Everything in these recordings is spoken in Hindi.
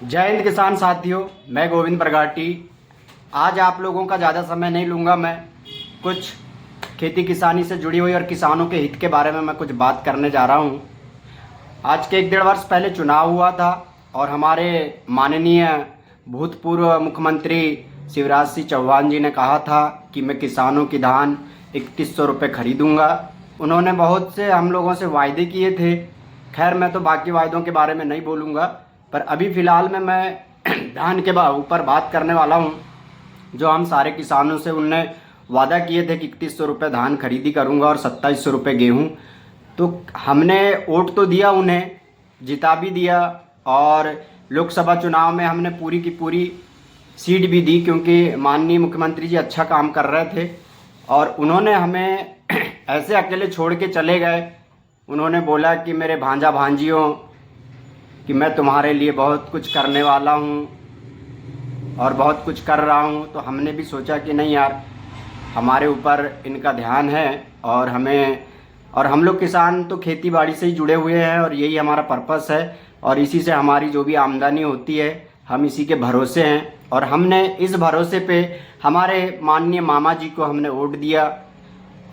जय हिंद किसान साथियों, मैं गोविंद प्रगाटी। आज आप लोगों का ज़्यादा समय नहीं लूँगा। मैं कुछ खेती किसानी से जुड़ी हुई और किसानों के हित के बारे में मैं कुछ बात करने जा रहा हूँ। आज के 1-1.5 वर्ष पहले चुनाव हुआ था और हमारे माननीय भूतपूर्व मुख्यमंत्री शिवराज सिंह चौहान जी ने कहा था कि मैं किसानों की धान 3100 रुपये खरीदूँगा। उन्होंने बहुत से हम लोगों से वायदे किए थे। खैर, मैं तो बाकी वायदों के बारे में नहीं बोलूँगा, पर अभी फ़िलहाल में मैं धान के ऊपर बात करने वाला हूँ। जो हम सारे किसानों से उनने वादा किए थे कि 3100 रुपये धान खरीदी करूँगा और 2700 रुपये गेहूँ, तो हमने वोट तो दिया, उन्हें जिता भी दिया और लोकसभा चुनाव में हमने पूरी की पूरी सीट भी दी, क्योंकि माननीय मुख्यमंत्री जी अच्छा काम कर रहे थे और उन्होंने हमें ऐसे अकेले छोड़ के चले गए। उन्होंने बोला कि मेरे भांजा भांजियों कि मैं तुम्हारे लिए बहुत कुछ करने वाला हूँ और बहुत कुछ कर रहा हूँ। तो हमने भी सोचा कि नहीं यार, हमारे ऊपर इनका ध्यान है और हम लोग किसान तो खेती बाड़ी से ही जुड़े हुए हैं और यही हमारा पर्पस है और इसी से हमारी जो भी आमदनी होती है हम इसी के भरोसे हैं। और हमने इस भरोसे पे हमारे माननीय मामा जी को हमने वोट दिया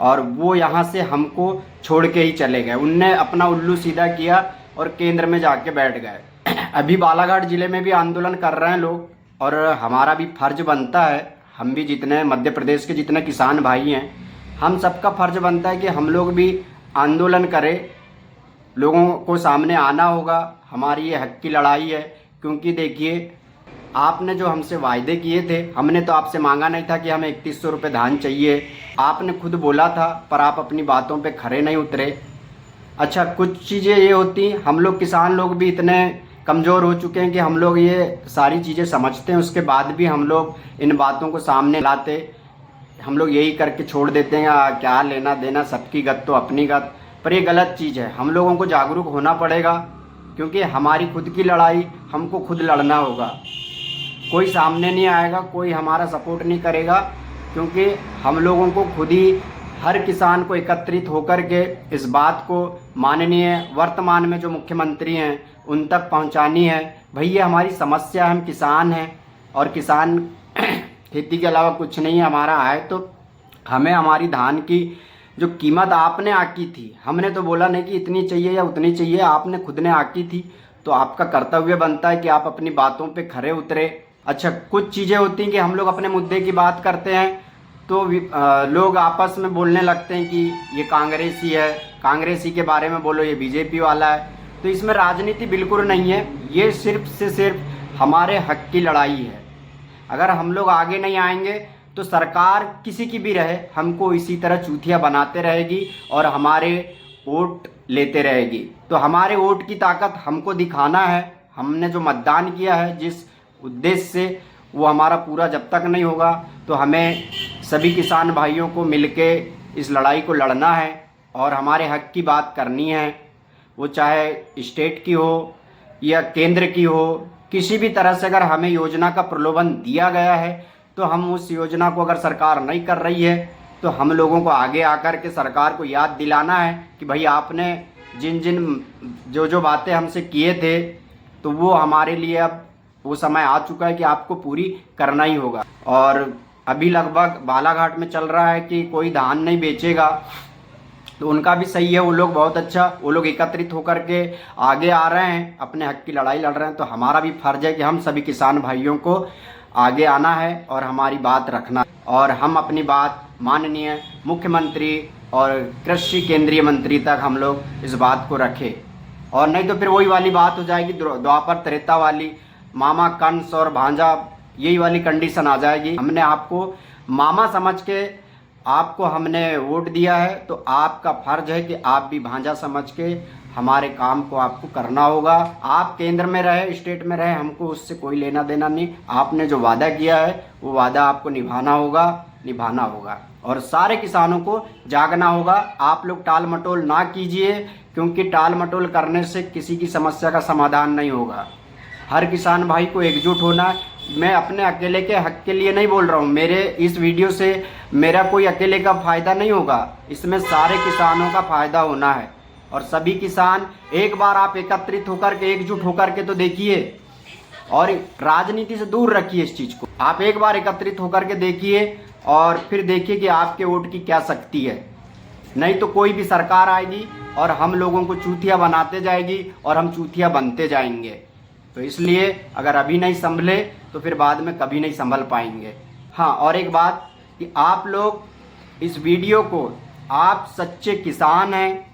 और वो यहाँ से हमको छोड़ के ही चले गए। उनने अपना उल्लू सीधा किया और केंद्र में जाके बैठ गए। अभी बालाघाट ज़िले में भी आंदोलन कर रहे हैं लोग और हमारा भी फर्ज बनता है, हम भी जितने मध्य प्रदेश के जितने किसान भाई हैं, हम सबका फर्ज बनता है कि हम लोग भी आंदोलन करें। लोगों को सामने आना होगा, हमारी ये हक की लड़ाई है। क्योंकि देखिए, आपने जो हमसे वायदे किए थे, हमने तो आपसे मांगा नहीं था कि हमें 3100 रुपये धान चाहिए। आपने खुद बोला था, पर आप अपनी बातों पे खरे नहीं उतरे। अच्छा, कुछ चीज़ें ये होती, हम लोग किसान लोग भी इतने कमज़ोर हो चुके हैं कि हम लोग ये सारी चीज़ें समझते हैं, उसके बाद भी हम लोग इन बातों को सामने लाते। हम लोग यही करके छोड़ देते हैं, क्या लेना देना, सबकी गत तो अपनी गत। पर ये गलत चीज़ है, हम लोगों को जागरूक होना पड़ेगा, क्योंकि हमारी खुद की लड़ाई हमको खुद लड़ना होगा। कोई सामने नहीं आएगा, कोई हमारा सपोर्ट नहीं करेगा, क्योंकि हम लोगों को खुद ही हर किसान को एकत्रित होकर के इस बात को माननीय वर्तमान में जो मुख्यमंत्री हैं उन तक पहुंचानी है। भैया, हमारी समस्या, हम किसान हैं और किसान खेती के अलावा कुछ नहीं है हमारा आय। तो हमें हमारी धान की जो कीमत आपने आकी थी, हमने तो बोला नहीं कि इतनी चाहिए या उतनी चाहिए, आपने खुद ने आकी थी, तो आपका कर्तव्य बनता है कि आप अपनी बातों पे खरे उतरे। अच्छा, कुछ चीज़ें होती हैं कि हम लोग अपने मुद्दे की बात करते हैं तो लोग आपस में बोलने लगते हैं कि ये कांग्रेसी है, कांग्रेसी के बारे में बोलो, ये बीजेपी वाला है। तो इसमें राजनीति बिल्कुल नहीं है, ये सिर्फ से सिर्फ हमारे हक की लड़ाई है। अगर हम लोग आगे नहीं आएंगे तो सरकार किसी की भी रहे, हमको इसी तरह चूतिया बनाते रहेगी और हमारे वोट लेते रहेगी। तो हमारे वोट की ताकत हमको दिखाना है। हमने जो मतदान किया है जिस उद्देश्य से, वो हमारा पूरा जब तक नहीं होगा तो हमें सभी किसान भाइयों को मिलके इस लड़ाई को लड़ना है और हमारे हक की बात करनी है। वो चाहे स्टेट की हो या केंद्र की हो, किसी भी तरह से अगर हमें योजना का प्रलोभन दिया गया है तो हम उस योजना को, अगर सरकार नहीं कर रही है तो हम लोगों को आगे आकर के सरकार को याद दिलाना है कि भाई आपने जिन जो बातें हमसे किए थे, तो वो हमारे लिए अब वो समय आ चुका है कि आपको पूरी करना ही होगा। और अभी लगभग बालाघाट में चल रहा है कि कोई धान नहीं बेचेगा, तो उनका भी सही है, वो लोग बहुत अच्छा, वो लोग एकत्रित होकर के आगे आ रहे हैं, अपने हक की लड़ाई लड़ रहे हैं। तो हमारा भी फर्ज है कि हम सभी किसान भाइयों को आगे आना है और हमारी बात रखना है और हम अपनी बात माननीय मुख्यमंत्री और कृषि केंद्रीय मंत्री तक हम लोग इस बात को रखें। और नहीं तो फिर वही वाली बात हो जाएगी, द्वापर त्रेता वाली, मामा कंस और भांजा, यही वाली कंडीशन आ जाएगी। हमने आपको मामा समझ के आपको हमने वोट दिया है, तो आपका फर्ज है कि आप भी भांजा समझ के हमारे काम को आपको करना होगा। आप केंद्र में रहे, स्टेट में रहे, हमको उससे कोई लेना देना नहीं। आपने जो वादा किया है वो वादा आपको निभाना होगा और सारे किसानों को जागना होगा। आप लोग टाल मटोल ना कीजिए, क्योंकि टाल मटोल करने से किसी की समस्या का समाधान नहीं होगा। हर किसान भाई को एकजुट होना है। मैं अपने अकेले के हक के लिए नहीं बोल रहा हूँ, मेरे इस वीडियो से मेरा कोई अकेले का फ़ायदा नहीं होगा, इसमें सारे किसानों का फ़ायदा होना है। और सभी किसान एक बार आप एकत्रित होकर के, एकजुट होकर के तो देखिए, और राजनीति से दूर रखिए इस चीज़ को। आप एक बार एकत्रित होकर के देखिए और फिर देखिए कि आपके वोट की क्या शक्ति है। नहीं तो कोई भी सरकार आएगी और हम लोगों को चूतिया बनाते जाएगी और हम चूतिया बनते जाएंगे। तो इसलिए अगर अभी नहीं संभले तो फिर बाद में कभी नहीं संभल पाएंगे। हाँ, और एक बात कि आप लोग इस वीडियो को, आप सच्चे किसान हैं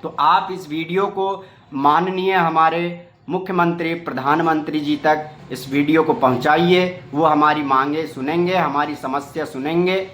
तो आप इस वीडियो को माननीय हमारे मुख्यमंत्री, प्रधानमंत्री जी तक इस वीडियो को पहुंचाइए। वो हमारी मांगे सुनेंगे, हमारी समस्या सुनेंगे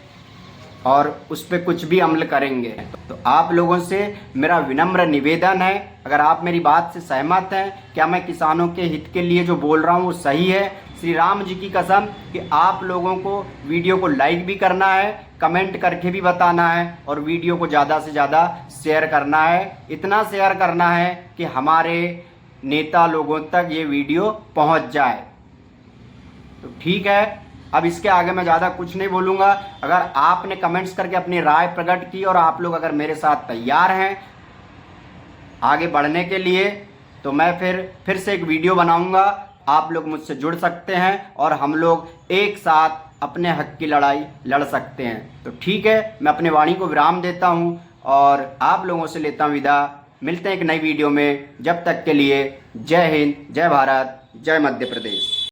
और उस पर कुछ भी अमल करेंगे। तो आप लोगों से मेरा विनम्र निवेदन है, अगर आप मेरी बात से सहमत हैं, क्या मैं किसानों के हित के लिए जो बोल रहा हूँ वो सही है, श्री राम जी की कसम कि आप लोगों को वीडियो को लाइक भी करना है, कमेंट करके भी बताना है और वीडियो को ज़्यादा से ज़्यादा शेयर करना है। इतना शेयर करना है कि हमारे नेता लोगों तक ये वीडियो पहुंच जाए। तो ठीक है, अब इसके आगे मैं ज़्यादा कुछ नहीं बोलूँगा। अगर आपने कमेंट्स करके अपनी राय प्रकट की और आप लोग अगर मेरे साथ तैयार हैं आगे बढ़ने के लिए, तो मैं फिर से एक वीडियो बनाऊँगा। आप लोग मुझसे जुड़ सकते हैं और हम लोग एक साथ अपने हक की लड़ाई लड़ सकते हैं। तो ठीक है, मैं अपने वाणी को विराम देता हूँ और आप लोगों से लेता हूँ विदा। मिलते हैं एक नई वीडियो में, जब तक के लिए जय हिंद, जय भारत, जय मध्य प्रदेश।